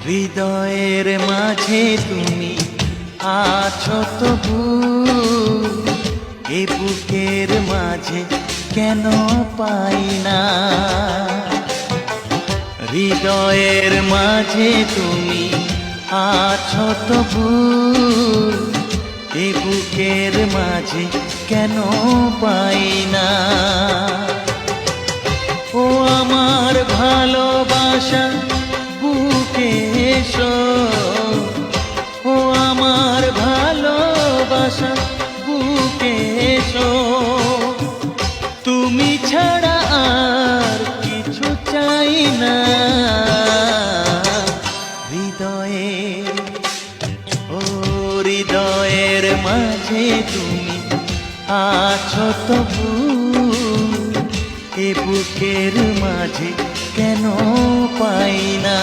হৃদয়ের মাঝে তুমি আছো তবু, এ বুকের মাঝে কেন পাই না। হৃদয়ের মাঝে তুমি আছো তবু, এ বুকের মাঝে কেন পাই না। ও আমার ভালোবাসা বুকে এসো, ও আমার ভালোবাসা বুকে এসো। তুমি ছাড়া আর কিছু চাই না। হৃদয়ে, ও হৃদয়ের মাঝে তুমি আছো তবু, এ বুকের মাঝে কেন পাই না।